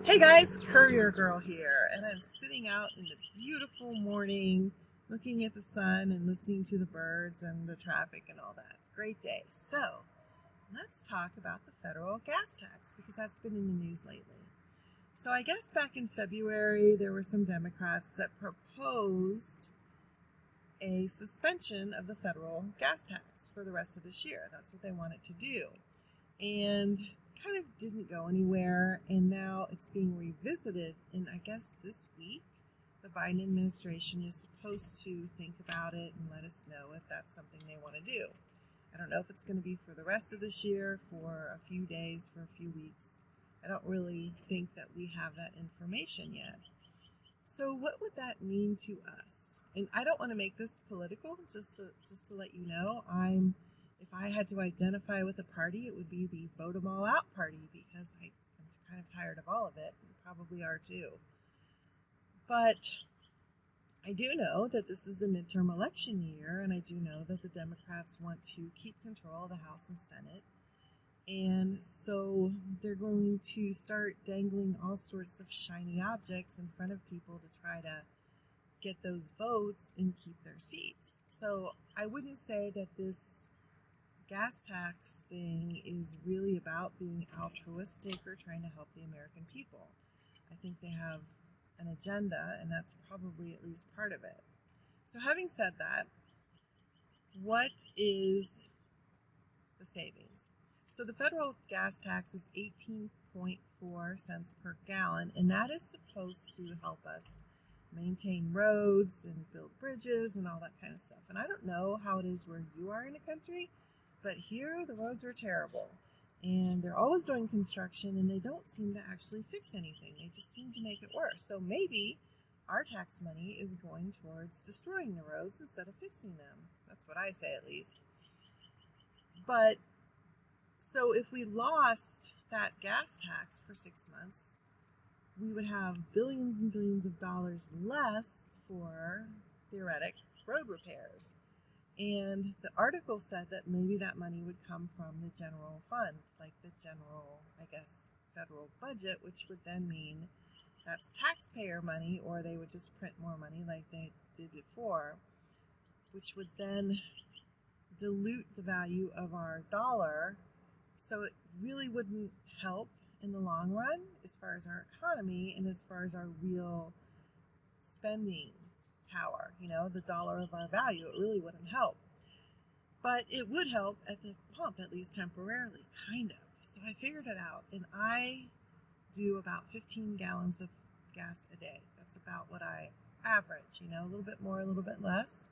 Hey guys, Courier Girl here, and I'm sitting out in the beautiful morning looking at the sun and listening to the birds and the traffic and all that. It's a great day. So, let's talk about the federal gas tax because that's been in the news lately. So, I guess back in February there were some Democrats that proposed a suspension of the federal gas tax for the rest of this year. That's what they wanted to do. And kind of didn't go anywhere, and now it's being revisited. And I guess this week the Biden administration is supposed to think about it and let us know if that's something they want to do. I don't know if it's going to be for the rest of this year, for a few days, for a few weeks. I don't really think that we have that information yet. So what would that mean to us? And I don't want to make this political, just to let you know, if I had to identify with a party, it would be the vote 'em all out party because I'm kind of tired of all of it. You probably are too. But I do know that this is a midterm election year, and I do know that the Democrats want to keep control of the House and Senate. And so they're going to start dangling all sorts of shiny objects in front of people to try to get those votes and keep their seats. So I wouldn't say that this gas tax thing is really about being altruistic or trying to help the American people. I think they have an agenda, and that's probably at least part of it. So having said that, what is the savings? So the federal gas tax is 18.4 cents per gallon, and that is supposed to help us maintain roads and build bridges and all that kind of stuff. And I don't know how it is where you are in a country, but here the roads are terrible, and they're always doing construction, and they don't seem to actually fix anything. They just seem to make it worse. So maybe our tax money is going towards destroying the roads instead of fixing them. That's what I say, at least. But so if we lost that gas tax for 6 months, we would have billions and billions of dollars less for theoretic road repairs. And the article said that maybe that money would come from the general fund, like the general, I guess, federal budget, which would then mean that's taxpayer money, or they would just print more money like they did before, which would then dilute the value of our dollar. So it really wouldn't help in the long run as far as our economy and as far as our real spending power, the dollar of our value. It really wouldn't help. But it would help at the pump, at least temporarily, kind of. So I figured it out, and I do about 15 gallons of gas a day. That's about what I average, a little bit more, a little bit less.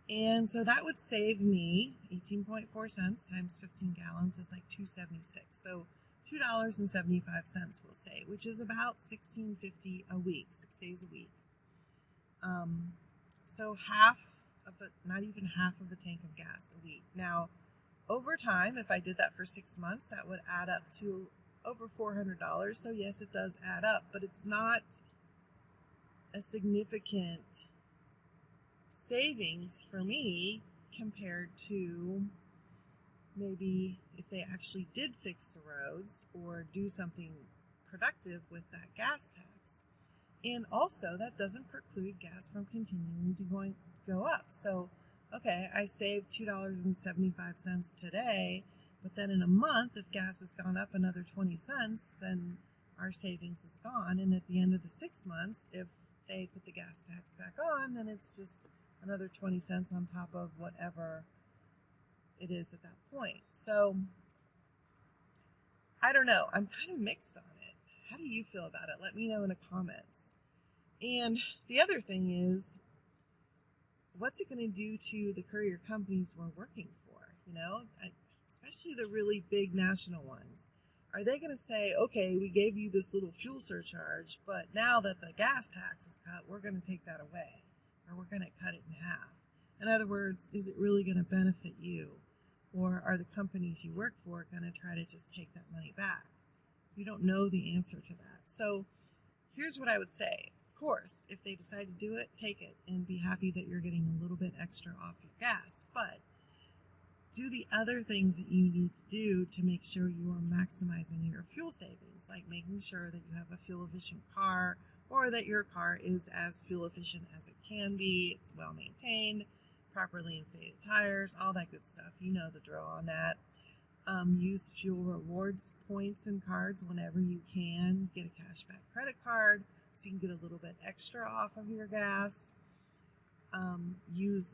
And so that would save me 18.4 cents times 15 gallons is like $2.76. So $2.75 we'll say, which is about $16.50 a week, 6 days a week. So not even half of a tank of gas a week. Now, over time, if I did that for 6 months, that would add up to over $400. So yes, it does add up, but it's not a significant savings for me compared to maybe if they actually did fix the roads or do something productive with that gas tax. And also, that doesn't preclude gas from continuing to go up. So, okay, I saved $2.75 today, but then in a month, if gas has gone up another 20 cents, then our savings is gone. And at the end of the 6 months, if they put the gas tax back on, then it's just another 20 cents on top of whatever it is at that point. So, I don't know. I'm kind of mixed on it. How do you feel about it? Let me know in the comments. And the other thing is, what's it going to do to the courier companies we're working for? Especially the really big national ones. Are they going to say, okay, we gave you this little fuel surcharge, but now that the gas tax is cut, we're going to take that away, or we're going to cut it in half? In other words, is it really going to benefit you? Or are the companies you work for going to try to just take that money back? You don't know the answer to that. So here's what I would say. Of course, if they decide to do it, take it and be happy that you're getting a little bit extra off your gas. But do the other things that you need to do to make sure you are maximizing your fuel savings, like making sure that you have a fuel efficient car or that your car is as fuel efficient as it can be, it's well maintained, properly inflated tires, all that good stuff. You know the drill on that. Use fuel rewards points and cards whenever you can. Get a cashback credit card so you can get a little bit extra off of your gas.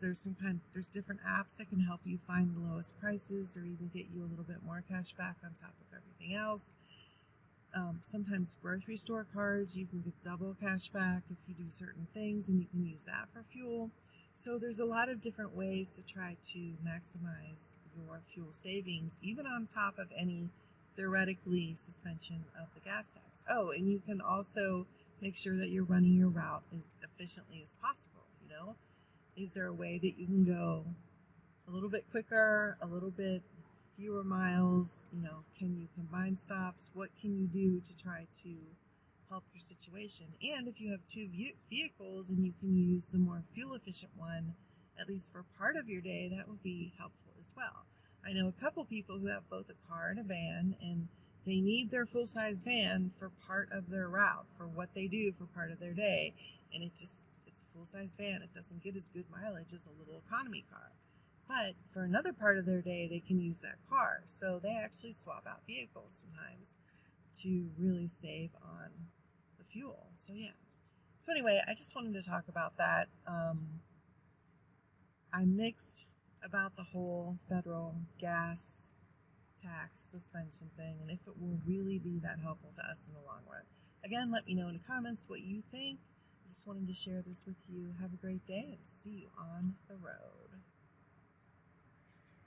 There's different apps that can help you find the lowest prices or even get you a little bit more cash back on top of everything else. Sometimes grocery store cards, you can get double cash back if you do certain things, and you can use that for fuel. So there's a lot of different ways to try to maximize your fuel savings, even on top of any theoretically suspension of the gas tax. Oh, and you can also make sure that you're running your route as efficiently as possible. Is there a way that you can go a little bit quicker, a little bit fewer miles? Can you combine stops? What can you do to try to help your situation? And if you have two vehicles and you can use the more fuel efficient one, at least for part of your day, that would be helpful as well. I know a couple people who have both a car and a van, and they need their full-size van for part of their route, for what they do for part of their day, and it's a full-size van. It doesn't get as good mileage as a little economy car. But for another part of their day, they can use that car. So they actually swap out vehicles sometimes to really save on the fuel. So yeah. So anyway, I just wanted to talk about that. I'm mixed about the whole federal gas tax suspension thing and if it will really be that helpful to us in the long run. Again, let me know in the comments what you think. I just wanted to share this with you. Have a great day and see you on the road.